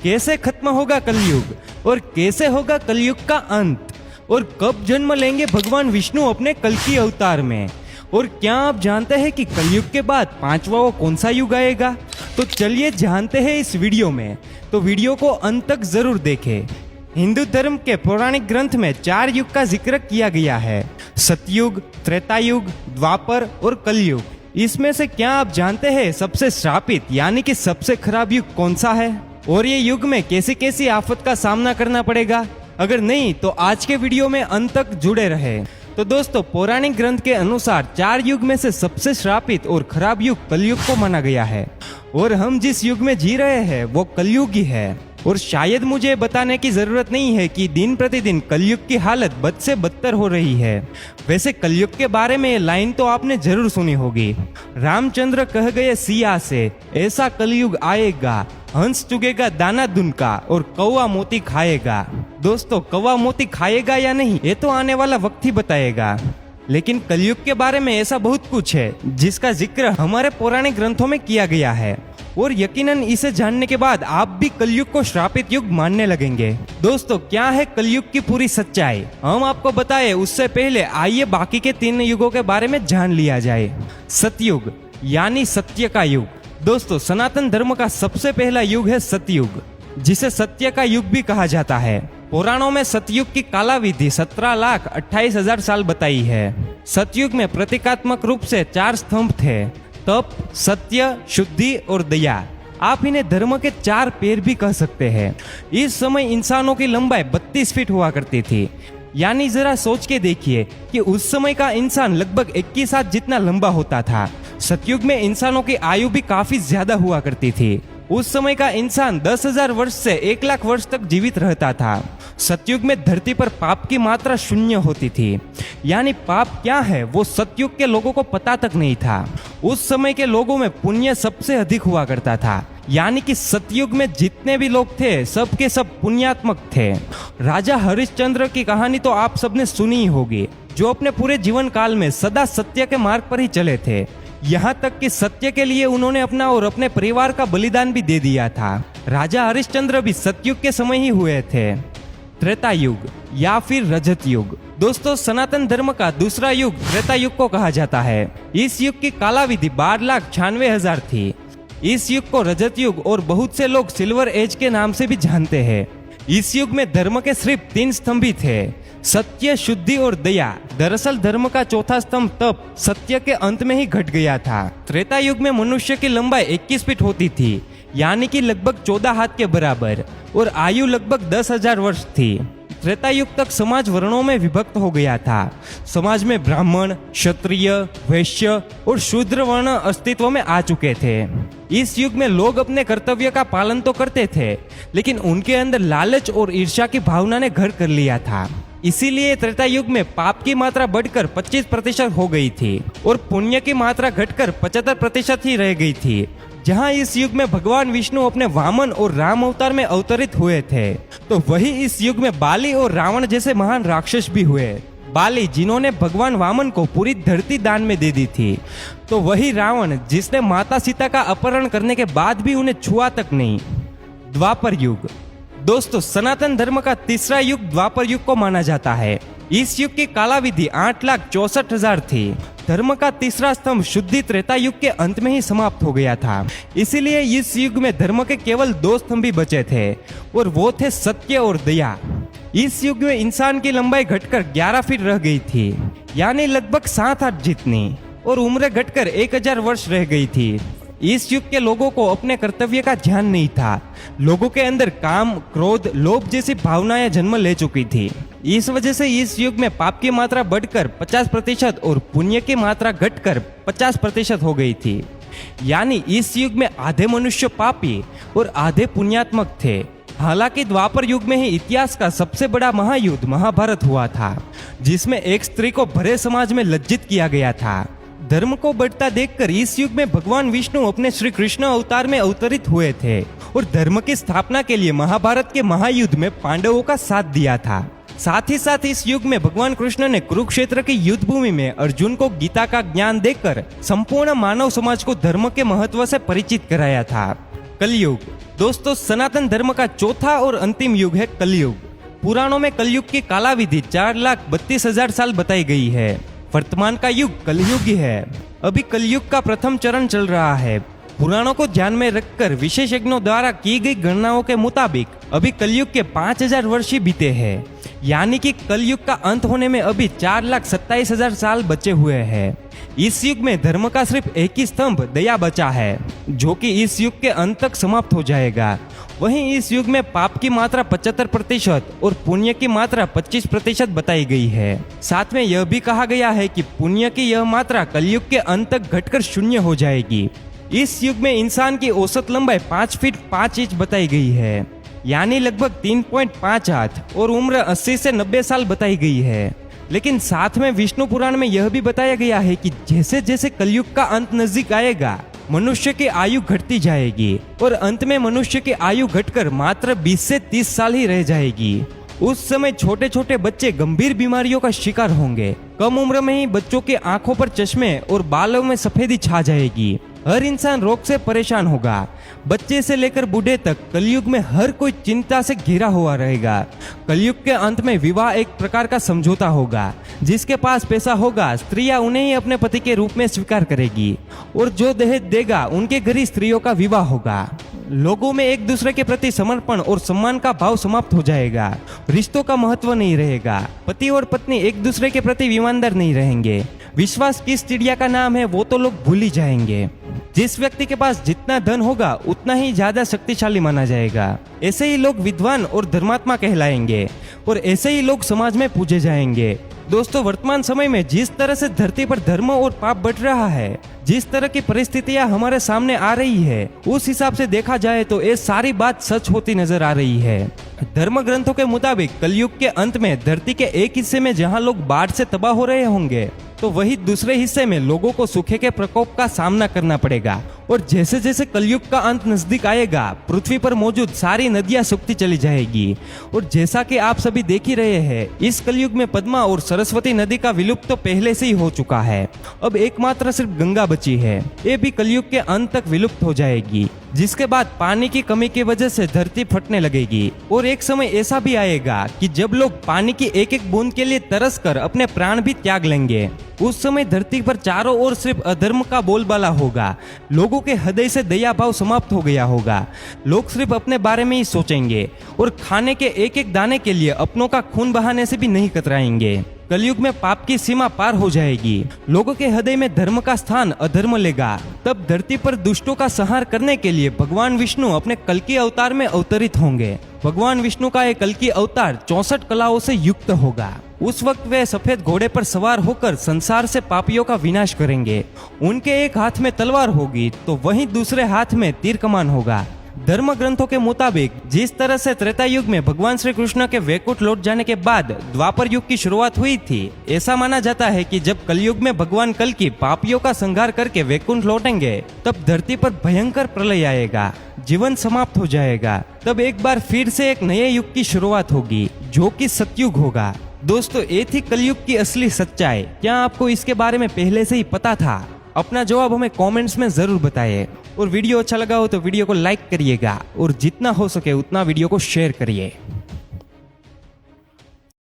कैसे खत्म होगा कलयुग और कैसे होगा कलयुग का अंत, और कब जन्म लेंगे भगवान विष्णु अपने कल्कि अवतार में, और क्या आप जानते हैं कि कलयुग के बाद पांचवा वो कौन सा युग आएगा? तो चलिए जानते हैं इस वीडियो में। तो वीडियो को अंत तक जरूर देखें। हिंदू धर्म के पौराणिक ग्रंथ में 4 युग का जिक्र किया गया है, सतयुग, त्रेतायुग, द्वापर और कलयुग। इसमें से क्या आप जानते हैं सबसे श्रापित यानी कि सबसे खराब युग कौन सा है, और ये युग में कैसी कैसी आफत का सामना करना पड़ेगा? अगर नहीं तो आज के वीडियो में अंत तक जुड़े रहे। तो दोस्तों, पौराणिक ग्रंथ के अनुसार 4 युग में से सबसे श्रापित और खराब युग कलयुग को माना गया है, और हम जिस युग में जी रहे हैं वो कलयुग ही है। और शायद मुझे बताने की जरूरत नहीं है कि दिन प्रतिदिन कलयुग की हालत बद से बदतर हो रही है। वैसे कलयुग के बारे में ये लाइन तो आपने जरूर सुनी होगी, रामचंद्र कह गए सिया से, ऐसा कलयुग आएगा, हंस चुगेगा दाना दुनका और कौवा मोती खाएगा। दोस्तों, कौवा मोती खाएगा या नहीं ये तो आने वाला वक्त ही बताएगा, लेकिन कलयुग के बारे में ऐसा बहुत कुछ है जिसका जिक्र हमारे पौराणिक ग्रंथों में किया गया है, और यकीनन इसे जानने के बाद आप भी कलयुग को श्रापित युग मानने लगेंगे। दोस्तों, क्या है कलयुग की पूरी सच्चाई हम आपको बताएं उससे पहले आइए बाकी के 3 युगों के बारे में जान लिया जाए। सतयुग यानी सत्य का युग। दोस्तों, सनातन धर्म का सबसे पहला युग है सतयुग, जिसे सत्य का युग भी कहा जाता है। पुराणों में सतयुग की कालाविधि 17,28,000 साल बताई है। सतयुग में प्रतीकात्मक रूप से 4 स्तंभ थे, तप, सत्य, शुद्धि और दया। आप इन्हें धर्म के 4 पैर भी कह सकते हैं। इस समय इंसानों की लंबाई 32 फीट हुआ करती थी, यानी जरा सोच के देखिए कि उस समय का इंसान लगभग 21 हाथ जितना लंबा होता था। सतयुग में इंसानों की आयु भी काफी ज्यादा हुआ करती थी। उस समय का इंसान 10,000 वर्ष से 1,00,000 वर्ष तक जीवित रहता था। सतयुग में धरती पर पाप की मात्रा 0 होती थी, यानी पाप क्या है वो सतयुग के लोगों को पता तक नहीं था। उस समय के लोगों में पुण्य सबसे अधिक हुआ करता था, यानी कि सतयुग में जितने भी लोग थे सब के सब पुण्यात्मक थे। राजा हरिश्चंद्र की कहानी तो आप सबने सुनी ही होगी, जो अपने पूरे जीवन काल में सदा सत्य के मार्ग पर ही चले थे। यहाँ तक कि सत्य के लिए उन्होंने अपना और अपने परिवार का बलिदान भी दे दिया था। राजा हरिश्चंद्र भी सतयुग के समय ही हुए थे। त्रेता युग या फिर रजत युग। दोस्तों, सनातन धर्म का दूसरा युग त्रेता युग को कहा जाता है। इस युग की कालाविधि 12,96,000 थी। इस युग को रजत युग और बहुत से लोग सिल्वर एज के नाम से भी जानते हैं। इस युग में धर्म के सिर्फ 3 स्तंभ ही थे, सत्य, शुद्धि और दया। दरअसल धर्म का चौथा स्तंभ तप सत्य के अंत में ही घट गया था। त्रेता युग में मनुष्य की लंबाई 21 फीट होती थी, यानी कि लगभग 14 हाथ के बराबर, और आयु लगभग 10,000 वर्ष थी। त्रेता युग तक समाज वर्णों में विभक्त हो गया था। समाज में ब्राह्मण, क्षत्रिय, वैश्य और शूद्र वर्ण अस्तित्व में आ चुके थे। इस युग में लोग अपने कर्तव्य का पालन तो करते थे, लेकिन उनके अंदर लालच और ईर्ष्या की भावना ने घर कर लिया था। इसीलिए त्रेता युग में पाप की मात्रा बढ़कर 25% हो गई थी और पुण्य की मात्रा घटकर 75% ही रह गई थी। जहां इस युग में भगवान विष्णु अपने वामन और राम अवतार में अवतरित हुए थे, तो वही इस युग में बाली और रावण जैसे महान राक्षस भी हुए। बाली, जिन्होंने भगवान वामन को पूरी धरती दान में दे दी थी, तो वही रावण जिसने माता सीता का अपहरण करने के बाद भी उन्हें छुआ तक नहीं। द्वापर युग। दोस्तों, सनातन धर्म का तीसरा युग द्वापर युग को माना जाता है। इस युग की कालाविधि 8,64,000 थी। धर्म का तीसरा स्तंभ शुद्धि त्रेता युग के अंत में ही समाप्त हो गया था। इसीलिए इस युग में धर्म के केवल 2 स्तंभ ही बचे थे, और वो थे सत्य और दया। इस युग में इंसान की लंबाई घटकर 11 फीट रह गई थी, यानी लगभग 7 हाथ जितनी, और उम्र घटकर 1,000 वर्ष रह गई थी। इस युग के लोगों को अपने कर्तव्य का ध्यान नहीं था। लोगों के अंदर काम, क्रोध, लोभ जैसी भावनाएं जन्म ले चुकी थी। इस वजह से इस युग में पाप की मात्रा बढ़कर 50% और पुण्य की मात्रा घटकर 50% हो गई थी। यानी इस युग में आधे मनुष्य पापी और आधे पुण्यात्मक थे। हालांकि द्वापर युग में ही इतिहास का सबसे बड़ा महायुद्ध महाभारत हुआ था, जिसमें एक स्त्री को भरे समाज में लज्जित किया गया था। धर्म को बढ़ता देखकर इस युग में भगवान विष्णु अपने श्री कृष्ण अवतार में अवतरित हुए थे और धर्म की स्थापना के लिए महाभारत के महायुद्ध में पांडवों का साथ दिया था। साथ ही साथ इस युग में भगवान कृष्ण ने कुरुक्षेत्र की युद्ध भूमि में अर्जुन को गीता का ज्ञान देकर संपूर्ण मानव समाज को धर्म के महत्व से परिचित कराया था। कलयुग। दोस्तों, सनातन धर्म का चौथा और अंतिम युग है कलयुग। पुराणों में कलयुग की कालाविधि 4,32,000 साल बताई गई है। वर्तमान का युग कलयुग ही है। अभी कलयुग का प्रथम चरण चल रहा है। पुराणों को ध्यान में रखकर विशेषज्ञों द्वारा की गई गणनाओं के मुताबिक अभी कलयुग के 5,000 वर्ष ही बीते हैं, यानी कि कलयुग का अंत होने में अभी 4,27,000 साल बचे हुए हैं। इस युग में धर्म का सिर्फ एक ही स्तंभ दया बचा है, जो कि इस युग के अंत तक समाप्त हो जाएगा। वहीं इस युग में पाप की मात्रा 75% और पुण्य की मात्रा 25% बताई गई है। साथ में यह भी कहा गया है कि पुण्य की यह मात्रा कलयुग के अंत तक घटकर शून्य हो जाएगी। इस युग में इंसान की औसत लंबाई 5 फीट 5 इंच बताई गई है, यानी लगभग 3.5 हाथ, और उम्र 80 से 90 साल बताई गई है। लेकिन साथ में विष्णु पुराण में यह भी बताया गया है कि जैसे जैसे कलयुग का अंत नजदीक आएगा, मनुष्य की आयु घटती जाएगी और अंत में मनुष्य की आयु घटकर मात्र 20 से 30 साल ही रह जाएगी। उस समय छोटे छोटे बच्चे गंभीर बीमारियों का शिकार होंगे। कम उम्र में ही बच्चों की आंखों पर चश्मे और बालों में सफेदी छा जाएगी। हर इंसान रोग से परेशान होगा। बच्चे से लेकर बूढ़े तक कलयुग में हर कोई चिंता से घिरा हुआ रहेगा। कलयुग के अंत में विवाह एक प्रकार का समझौता होगा। जिसके पास पैसा होगा, स्त्रियां उन्हें ही अपने पति के रूप में स्वीकार करेगी, और जो दहेज देगा उनके घर ही स्त्रियों का विवाह होगा। लोगों में एक दूसरे के प्रति समर्पण और सम्मान का भाव समाप्त हो जाएगा। रिश्तों का महत्व नहीं रहेगा। पति और पत्नी एक दूसरे के प्रति ईमानदार नहीं रहेंगे। विश्वास किस चिड़िया का नाम है वो तो लोग भूल ही जाएंगे। जिस व्यक्ति के पास जितना धन होगा उतना ही ज्यादा शक्तिशाली माना जाएगा। ऐसे ही लोग विद्वान और धर्मात्मा कहलाएंगे, और ऐसे ही लोग समाज में पूजे जाएंगे। दोस्तों, वर्तमान समय में जिस तरह से धरती पर धर्म और पाप बढ़ रहा है, जिस तरह की परिस्थितियां हमारे सामने आ रही है, उस हिसाब से देखा जाए तो ये सारी बात सच होती नजर आ रही है। धर्म ग्रंथों के मुताबिक कलयुग के अंत में धरती के एक हिस्से में जहां लोग बाढ़ से तबाह हो रहे होंगे, तो वही दूसरे हिस्से में लोगों को सूखे के प्रकोप का सामना करना पड़ेगा। और जैसे जैसे कलयुग का अंत नजदीक आएगा, पृथ्वी पर मौजूद सारी नदियां सूखती चली जाएगी। और जैसा कि आप सभी देख ही रहे हैं, इस कलयुग में पद्मा और सरस्वती नदी का विलुप्त तो पहले से ही हो चुका है। अब एकमात्र सिर्फ गंगा बची है। ये भी कलयुग के अंत तक विलुप्त हो जाएगी, जिसके बाद पानी की कमी की वजह से धरती फटने लगेगी। और एक समय ऐसा भी आएगा कि जब लोग पानी की एक एक बूंद के लिए तरस कर अपने प्राण भी त्याग लेंगे। उस समय धरती पर चारों ओर सिर्फ अधर्म का बोलबाला होगा। लोगों के हृदय से दया भाव समाप्त हो गया होगा। लोग सिर्फ अपने बारे में ही सोचेंगे और खाने के एक एक दाने के लिए अपनों का खून बहाने से भी नहीं कतराएंगे। कलयुग में पाप की सीमा पार हो जाएगी। लोगों के हृदय में धर्म का स्थान अधर्म लेगा। तब धरती पर दुष्टों का संहार करने के लिए भगवान विष्णु अपने कल्कि अवतार में अवतरित होंगे। भगवान विष्णु का एक कल्कि अवतार 64 कलाओं से युक्त होगा। उस वक्त वे सफेद घोड़े पर सवार होकर संसार से पापियों का विनाश करेंगे। उनके एक हाथ में तलवार होगी तो वहीं दूसरे हाथ में तीर कमान होगा। धर्म ग्रंथों के मुताबिक जिस तरह से त्रेता युग में भगवान श्री कृष्ण के वैकुंठ लौट जाने के बाद द्वापर युग की शुरुआत हुई थी, ऐसा माना जाता है कि जब कलयुग में भगवान कल्कि पापियों का संहार करके वैकुंठ लौटेंगे, तब धरती पर भयंकर प्रलय आएगा, जीवन समाप्त हो जाएगा। तब एक बार फिर से एक नए युग की शुरुआत होगी, जो कि सतयुग होगा। दोस्तों, ये थी कलयुग की असली सच्चाई। क्या आपको इसके बारे में पहले से ही पता था? अपना जवाब हमें कमेंट्स में जरूर बताइए। और वीडियो अच्छा लगा हो तो वीडियो को लाइक करिएगा, और जितना हो सके उतना वीडियो को शेयर करिए।